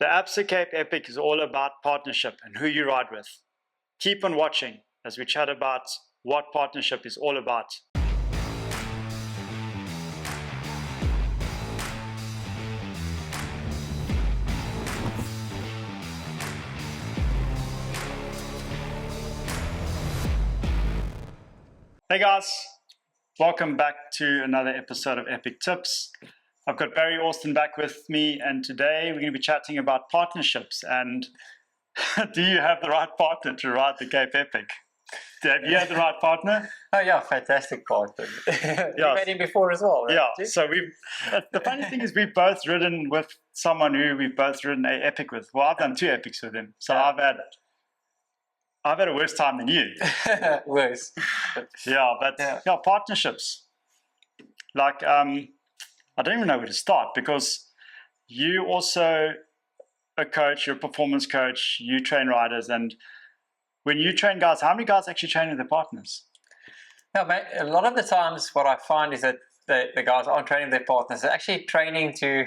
The Absa Cape Epic is all about partnership and who you ride with. Keep on watching as we chat about what partnership is all about. Hey guys, welcome back to another episode of Epic Tips. I've got Barry Austin back with me, and today we're going to be chatting about partnerships and do you have the right partner to ride the Cape Epic? Have you had the right partner? Oh yeah, fantastic partner. You met him before as well, right? Yeah, so the funny thing is we've both ridden with someone who we've both ridden an epic with. Well, I've done 2 epics with him, so Yeah. I've had a worse time than you. Worse. Yeah, partnerships. Like, I don't even know where to start, because you also a coach, you're a performance coach, you train riders, and when you train guys, how many guys actually train with their partners? No, mate, a lot of the times what I find is that the guys aren't training their partners. They're actually training to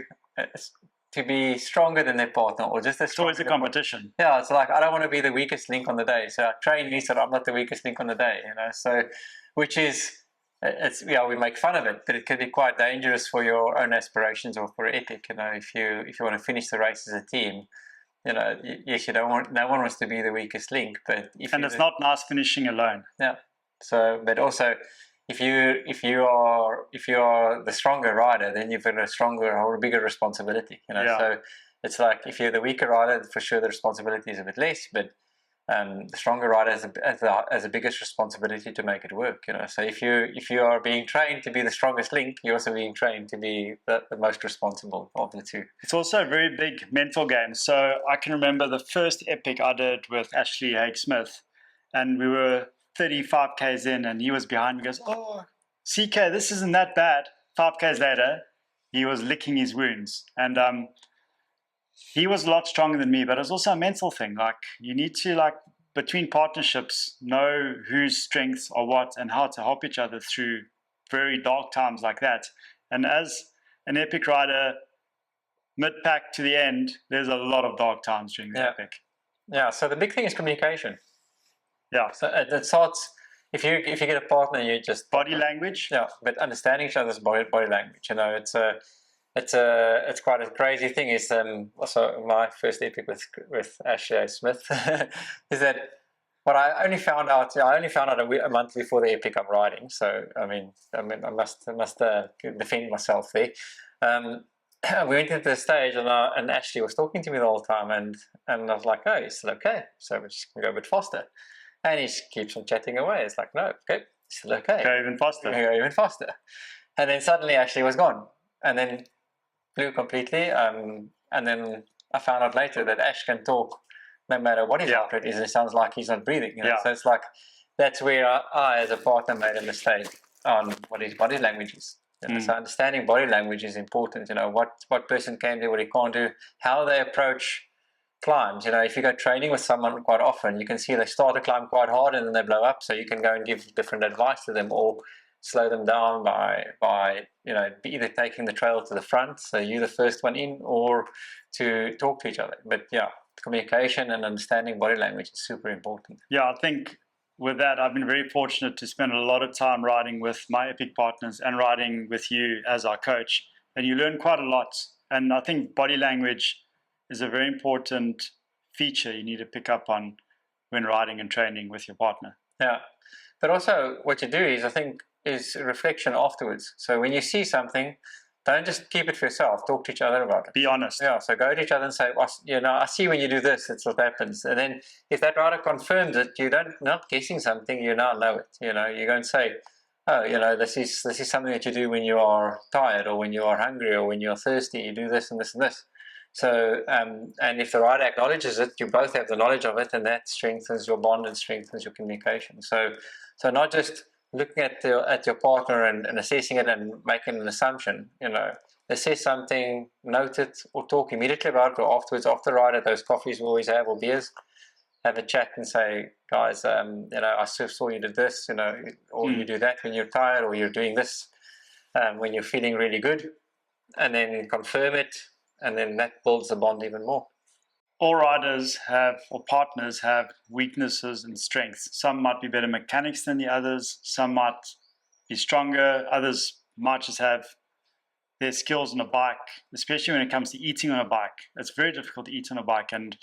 be stronger than their partner, or just as It's always a competition. Yeah, it's like, I don't want to be the weakest link on the day, so I train me so that I'm not the weakest link on the day, you know. So, which is, we make fun of it, but it can be quite dangerous for your own aspirations or for epic. You know, if you want to finish the race as a team, you know, yes, no one wants to be the weakest link, but it's not nice finishing alone. Yeah. So, but also, if you are the stronger rider, then you've got a stronger or a bigger responsibility. You know, Yeah. So it's like, if you're the weaker rider, for sure the responsibility is a bit less, but the stronger rider has the biggest responsibility to make it work. You know, so if you are being trained to be the strongest link, you're also being trained to be the most responsible of the two. It's also a very big mental game. So I can remember the first epic I did with Ashley Haig Smith, and we were 35 k's in, and he was behind me. He goes, "Oh, CK, this isn't that bad." 5 k's later, he was licking his wounds, and he was a lot stronger than me. But it's also a mental thing. Like, you need to, like, between partnerships, know whose strengths are what and how to help each other through very dark times like that. And as an epic rider, mid-pack to the end, there's a lot of dark times during the epic. Yeah. So the big thing is communication. Yeah. So it starts, if you get a partner, you just body language. Yeah, but understanding each other's body language. You know, it's quite a crazy thing. Is also my first epic with Ashley Smith is that what I only found out a month before the epic I'm riding. So I mean I must defend myself there. We went into the stage, and Ashley was talking to me the whole time, and I was like, "Oh, he's still okay, so we're just gonna go a bit faster." And he keeps on chatting away. It's like, "No, okay, still okay. Go even faster. Go even faster." And then suddenly Ashley was gone, and then flew completely. And then I found out later that Ash can talk no matter what his heart rate is. It sounds like he's not breathing. You know? Yeah. So it's like, that's where I, as a partner, made a mistake on what his body language is. You know? So understanding body language is important. You know, what person can do, what he can't do, how they approach climbs. You know, if you go training with someone quite often, you can see they start a climb quite hard and then they blow up. So you can go and give different advice to them, or slow them down by either taking the trail to the front, so you're the first one in, or to talk to each other. But yeah, communication and understanding body language is super important. Yeah, I think with that, I've been very fortunate to spend a lot of time riding with my epic partners and riding with you as our coach, and you learn quite a lot. And I think body language is a very important feature you need to pick up on when riding and training with your partner. Yeah, but also what you do is reflection afterwards. So when you see something, don't just keep it for yourself. Talk to each other about it. Be honest. Yeah, so go to each other and say, well, you know, I see when you do this, it's what happens. And then if that rider confirms it, not guessing something, you now know it. You know, you go and say, oh, you know, this is something that you do when you are tired, or when you are hungry, or when you're thirsty. You do this and this and this. So, and if the rider acknowledges it, you both have the knowledge of it, and that strengthens your bond and strengthens your communication. So not just looking at your partner and assessing it and making an assumption. You know, assess something, note it, or talk immediately about it, or afterwards, after the ride, at those coffees we always have, or beers, have a chat and say, guys, you know, I saw you did this, you know, or you do that when you're tired, or you're doing this when you're feeling really good, and then confirm it, and then that builds the bond even more. all riders have, or partners have, weaknesses and strengths. Some might be better mechanics than the others. Some might be stronger. Others might just have their skills on a bike, especially when it comes to eating on a bike. It's very difficult to eat on a bike. And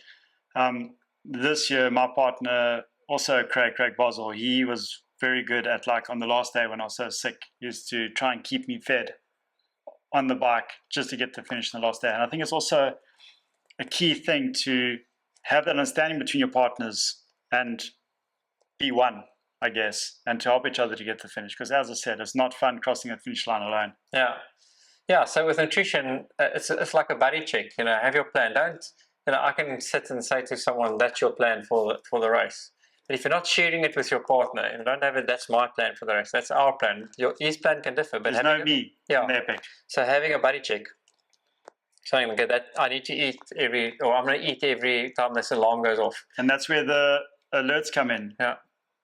this year, my partner, also Craig Boswell, he was very good at, like, on the last day when I was so sick, he used to try and keep me fed on the bike just to get to finish on the last day. And I think it's also a key thing to have that understanding between your partners and be one, I guess, and to help each other to get to the finish. Because as I said, it's not fun crossing the finish line alone. Yeah. So with nutrition, it's like a buddy check. Have your plan. Don't I can sit and say to someone, "That's your plan for the race." But if you're not sharing it with your partner, and don't have it, that's my plan for the race. That's our plan. His plan can differ, but there's no me. Yeah. In the epic. So having a buddy check, saying, okay, that I need to eat I'm going to eat every time this alarm goes off. And that's where the alerts come in. Yeah.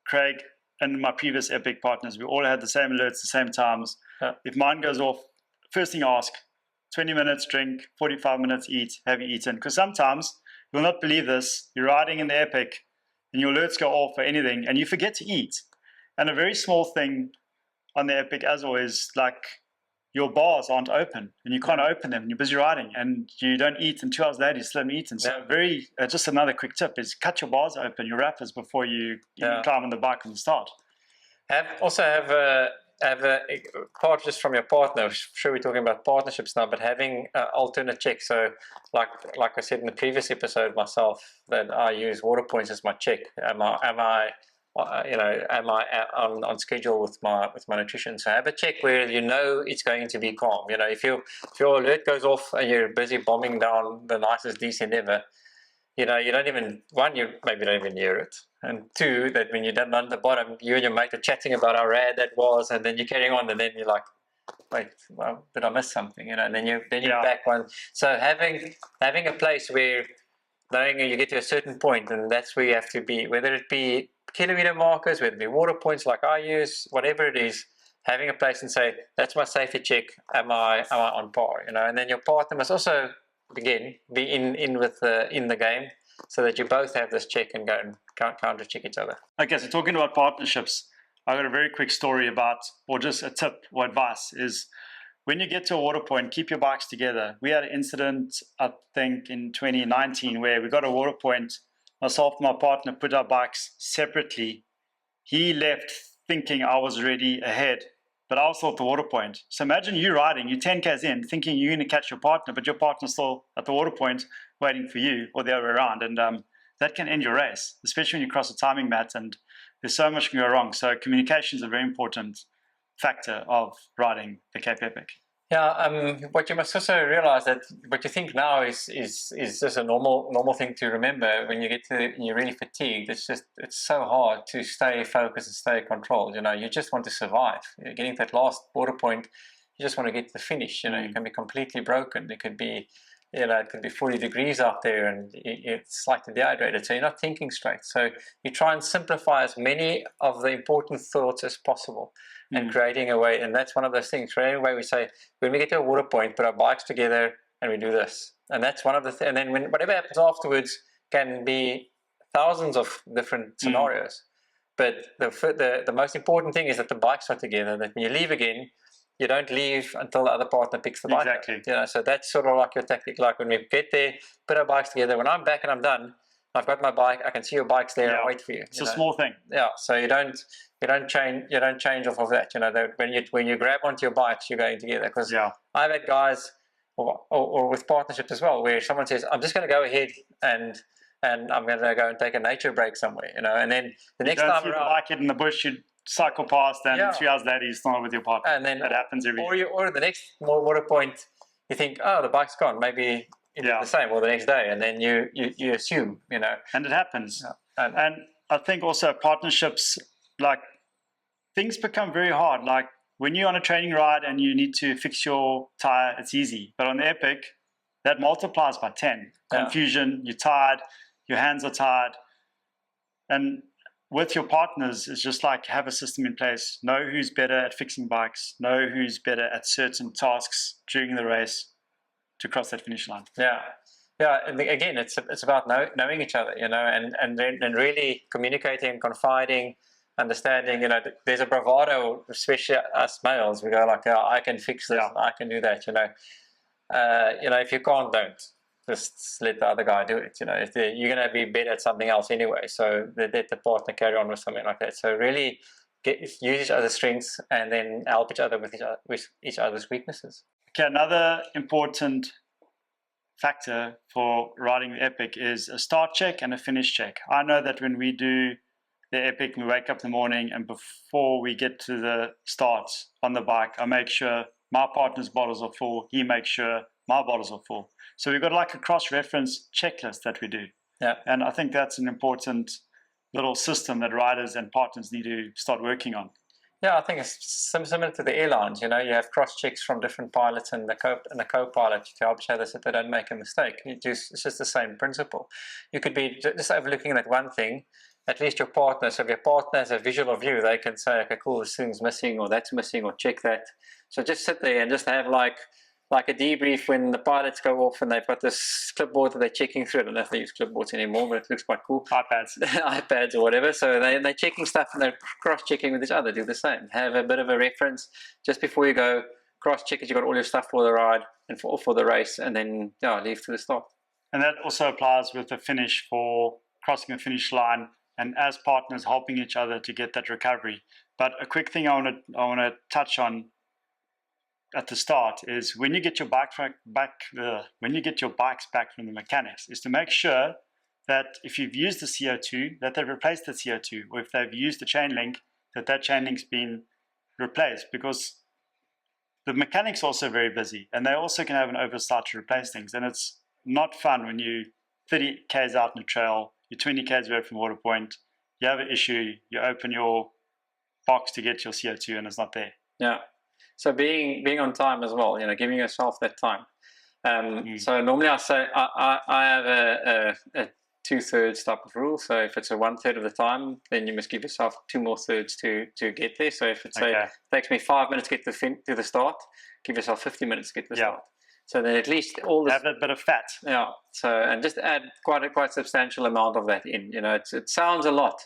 Craig and my previous epic partners, we all had the same alerts, the same times. Yeah. If mine goes off, first thing I ask, 20 minutes drink, 45 minutes eat, have you eaten? Because sometimes, you'll not believe this, you're riding in the epic and your alerts go off for anything and you forget to eat. And a very small thing on the epic as always, like, your bars aren't open and you can't open them and you're busy riding and you don't eat, and 2 hours later you still haven't eaten. So just another quick tip is cut your bars open, your wrappers, before you climb on the bike and start. Have a part just from your partner. I'm sure we're talking about partnerships now, but having alternate checks. So like I said in the previous episode myself, that I use water points as my check. Am I on schedule with my nutrition? So have a check where it's going to be calm. If your alert goes off and you're busy bombing down the nicest descent ever, you don't even, one, you maybe don't even hear it, and two, that when you're down on the bottom, you and your mate are chatting about how rad that was, and then you're carrying on, and then you're like, wait, well, did I miss something? And then you're back one. So having a place where, knowing you get to a certain point, and that's where you have to be, whether it be kilometer markers, whether it be water points like I use, whatever it is, having a place and say, that's my safety check, am I on par? And then your partner must also, again, be in the game, so that you both have this check and go and counter check each other. Okay, so talking about partnerships, I got a very quick story about, or just a tip or advice, is when you get to a water point, keep your bikes together. We had an incident, I think, in 2019 where we got a water point. Myself and my partner put our bikes separately. He left thinking I was already ahead, but I was still at the water point. So imagine you riding, you're 10 k's in, thinking you're going to catch your partner, but your partner's still at the water point waiting for you, or the other way around. And that can end your race, especially when you cross a timing mat, and there's so much can go wrong. So communication is a very important factor of riding the Cape Epic. Yeah, what you must also realize, that what you think now is just a normal thing to remember. When you get to, you're really fatigued, it's so hard to stay focused and stay controlled. You just want to survive. Getting to that last border point, you just want to get to the finish. You can be completely broken. It could be, it could be 40 degrees out there and it's slightly dehydrated, so you're not thinking straight. So you try and simplify as many of the important thoughts as possible, and creating a way. And that's one of those things, creating a way. We say, when we get to a water point, put our bikes together and we do this. And that's one of the and then whatever happens afterwards can be thousands of different scenarios. But the most important thing is that the bikes are together, that when you leave again, you don't leave until the other partner picks the bike up. So that's sort of like your tactic. Like when we get there, put our bikes together. When I'm back and I'm done, I've got my bike, I can see your bikes there and wait for you. It's a small thing. Yeah. So you don't change off of that. That when you grab onto your bikes, you're going together. Because I've had guys, or with partnerships as well, where someone says, I'm just going to go ahead and I'm going to go and take a nature break somewhere, and then the next time around, the bike hit in the bush, you cycle past, and 3 hours later you're still with your partner. And then that happens every year. Or the next more water point, you think, oh, the bike's gone, maybe it's the same, or the next day, and then you assume, and it happens. And I think also partnerships, like, things become very hard. Like when you're on a training ride and you need to fix your tire, it's easy, but on the Epic, that multiplies by 10. Confusion, you're tired, your hands are tired. And with your partners, it's just like have a system in place. Know who's better at fixing bikes. Know who's better at certain tasks during the race to cross that finish line. Yeah. Yeah, and again, it's about knowing each other, and really communicating, confiding, understanding. There's a bravado, especially us males. We go like, oh, I can fix this, Yeah. I can do that. If you can't, don't. Just let the other guy do it. If you're going to be better at something else anyway, so let the partner carry on with something like that. So really use each other's strengths and then help each other with each other's weaknesses. Okay, another important factor for riding the epic is a start check and a finish check. I know that when we do the epic, we wake up in the morning, and before we get to the start on the bike, I make sure my partner's bottles are full, he makes sure my bottles are full. So we've got like a cross-reference checklist that we do. Yeah. And I think that's an important little system that riders and partners need to start working on. Yeah, I think it's similar to the airlines. You have cross checks from different pilots and the co-pilot to help each other so they don't make a mistake. It's just the same principle. You could be just overlooking that one thing. At least your partner. So if your partner has a visual of you, they can say, "Okay, cool, this thing's missing, or that's missing, or check that." So just sit there and just have like a debrief when the pilots go off and they've got this clipboard that they're checking through. I don't know if they use clipboards anymore, but it looks quite cool. iPads or whatever. So they're checking stuff and they're cross-checking with each other. Do the same. Have a bit of a reference just before you go. Cross-check that you got all your stuff for the ride and for the race, and then leave to the start. And that also applies with the finish, for crossing the finish line and as partners helping each other to get that recovery. But a quick thing I want to touch on at the start is when you get your bikes back from the mechanics, is to make sure that if you've used the CO2, that they've replaced the CO2, or if they've used the chain link, that chain link's been replaced, because the mechanics are also very busy and they also can have an oversight to replace things. And it's not fun when you 30 k's out in the trail, you're 20 k's away from water point, you have an issue, you open your box to get your CO2 and it's not there. Yeah. So being on time as well, giving yourself that time. So normally I say I have a 2/3 type of rule. So if it's a 1/3 of the time, then you must give yourself 2 more thirds to get there. So if it takes me 5 minutes to get to the start, give yourself 50 minutes to get to the start. So then at least all this, have a bit of fat. Yeah. So and just add quite a substantial amount of that in. It sounds a lot.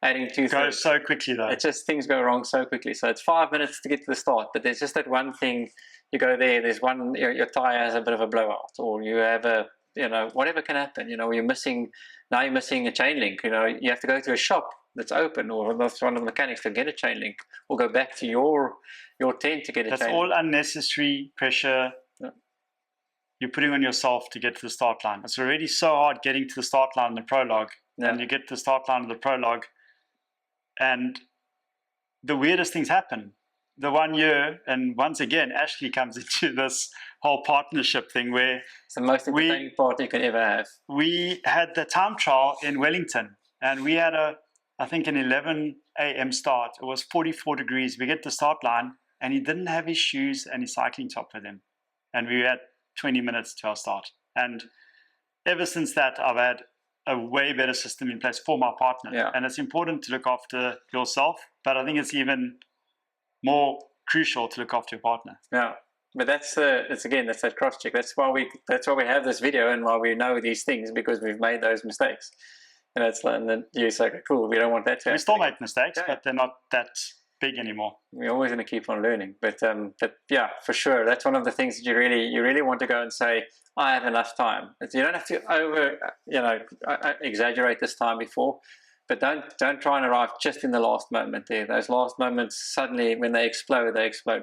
Adding 2/3 goes so quickly though. It's just things go wrong so quickly. So it's 5 minutes to get to the start, but there's just that one thing. You go there's one, your tire has a bit of a blowout, or you have whatever can happen. You're missing a chain link. You have to go to a shop that's open, or one of the mechanics to get a chain link, or go back to your tent to get a chain link. That's all unnecessary pressure you're putting on yourself to get to the start line. It's already so hard getting to the start line in the prologue, and you get to the start line of the prologue, and the weirdest things happen. The 1 year, and once again, Ashley comes into this whole partnership thing where it's the most entertaining part you can ever have. We had the time trial in Wellington, and we had I think an 11 a.m. start. It was 44 degrees. We get the start line, and he didn't have his shoes and his cycling top with him, and we had 20 minutes to our start. And ever since that, I've had a way better system in place for my partner. Yeah. And it's important to look after yourself, but I think it's even more crucial to look after your partner. Yeah, but that's that cross check. That's why we have this video, and why we know these things, because we've made those mistakes. And then you say, okay, cool, we don't want that to happen. We still make mistakes, but they're not that big anymore. We're always going to keep on learning, but yeah, for sure, that's one of the things that you really want to go and say, I have enough time. You don't have to exaggerate this time before, but don't try and arrive just in the last moment there. Those last moments, suddenly when they explode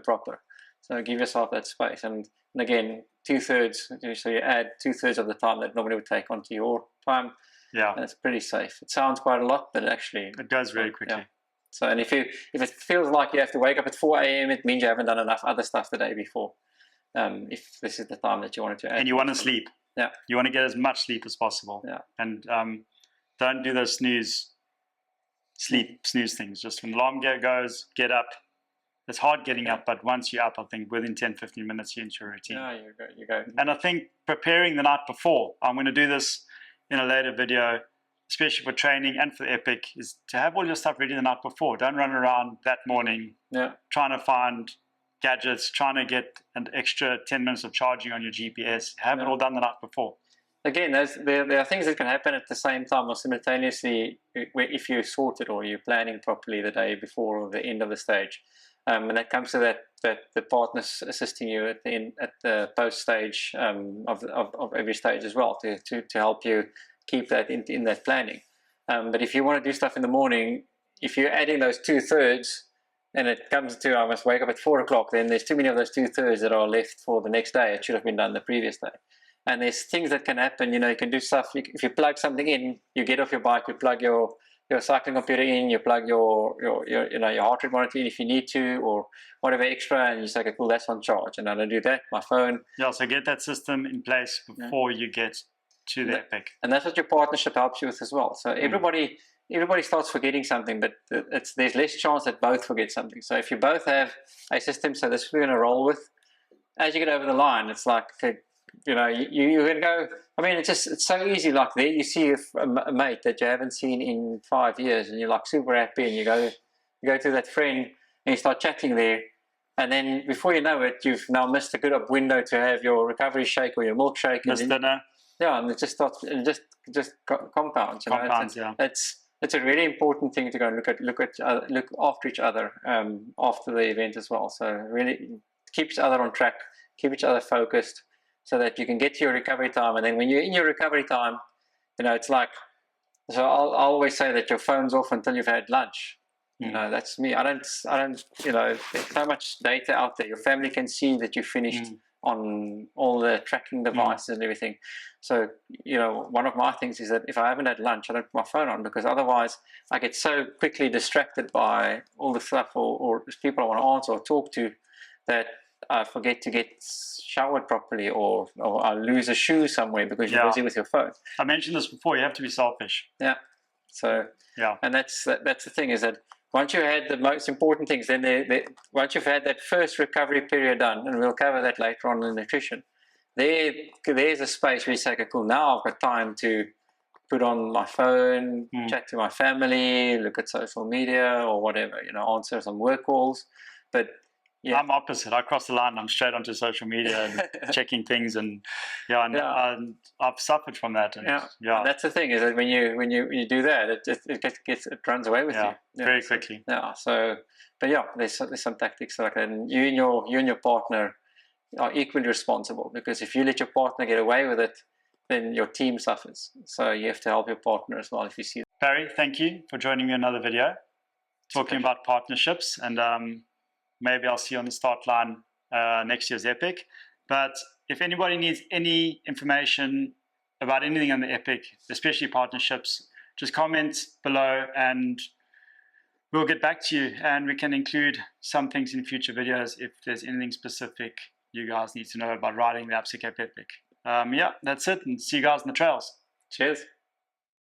proper. So give yourself that space, and again, 2/3. So you add 2/3 of the time that normally would take onto your time. Yeah, and it's pretty safe. It sounds quite a lot, but actually it goes very quickly. Yeah. So, and if it feels like you have to wake up at 4 a.m., it means you haven't done enough other stuff the day before. If this is the time that you wanted to add. And you want to sleep. Yeah. You want to get as much sleep as possible. Yeah. And don't do those snooze things. Just when the alarm goes, get up. It's hard getting up, but once you're up, I think within 10, 15 minutes, you're into your routine. Yeah, you go. And I think preparing the night before, I'm going to do this in a later video, especially for training and for the epic, is to have all your stuff ready the night before. Don't run around that morning trying to find gadgets, trying to get an extra 10 minutes of charging on your GPS. Have it all done the night before. again, there are things that can happen at the same time or simultaneously if you sort it or you're planning properly the day before or the end of the stage. And that comes to that the partners assisting you at the post stage of every stage as well to help you keep that in that planning. But if you want to do stuff in the morning, if you're adding those 2/3 and it comes to I must wake up at 4 o'clock, then there's too many of those 2/3 that are left for the next day. It should have been done the previous day. And there's things that can happen. You know, you can do stuff. If you plug something in, you get off your bike, you plug your cycling computer in, you plug your heart rate monitor in if you need to, or whatever extra, and you say, okay, cool, that's on charge. And I don't do that. My phone. Yeah, so get that system in place before you get to the epic. And that's what your partnership helps you with as well. So everybody starts forgetting something, but there's less chance that both forget something. So if you both have a system, so this is what we're going to roll with, as you get over the line, it's like, okay, you're going to go, I mean, it's so easy. Like there you see a mate that you haven't seen in 5 years and you're like super happy, and you go to that friend and you start chatting there. And then before you know it, you've now missed a good window to have your recovery shake or your milkshake. Missed dinner. Yeah, and it just starts, and just compounds. Compounds, it's a really important thing to go and look after each other after the event as well. So really keep each other on track, keep each other focused, so that you can get to your recovery time. And then when you're in your recovery time, it's like, so I'll always say that your phone's off until you've had lunch. That's me. I don't. There's so much data out there. Your family can see that you finished on all the tracking devices and everything. So, one of my things is that if I haven't had lunch, I don't put my phone on, because otherwise I get so quickly distracted by all the stuff or people I want to answer or talk to, that I forget to get showered properly, or I lose a shoe somewhere because you're busy with your phone. I mentioned this before, you have to be selfish. Yeah. So, and that's the thing, is that once you had the most important things, then once you've had that first recovery period done, and we'll cover that later on in nutrition, there's a space where you say, okay, cool, now I've got time to put on my phone, chat to my family, look at social media or whatever, answer some work calls. But I'm opposite. I cross the line. I'm straight onto social media and checking things, and I've suffered from that. And, and that's the thing, is that when you do that, it runs away with you very quickly. So, but there's some tactics like that, and you and your partner are equally responsible, because if you let your partner get away with it, then your team suffers. So you have to help your partner as well if you see that. Barry, thank you for joining me in another video talking about partnerships, and maybe I'll see you on the start line next year's Epic. But if anybody needs any information about anything on the Epic, especially partnerships, just comment below and we'll get back to you, and we can include some things in future videos if there's anything specific you guys need to know about riding the Upsy Cape Epic. That's it, and see you guys on the trails. Cheers.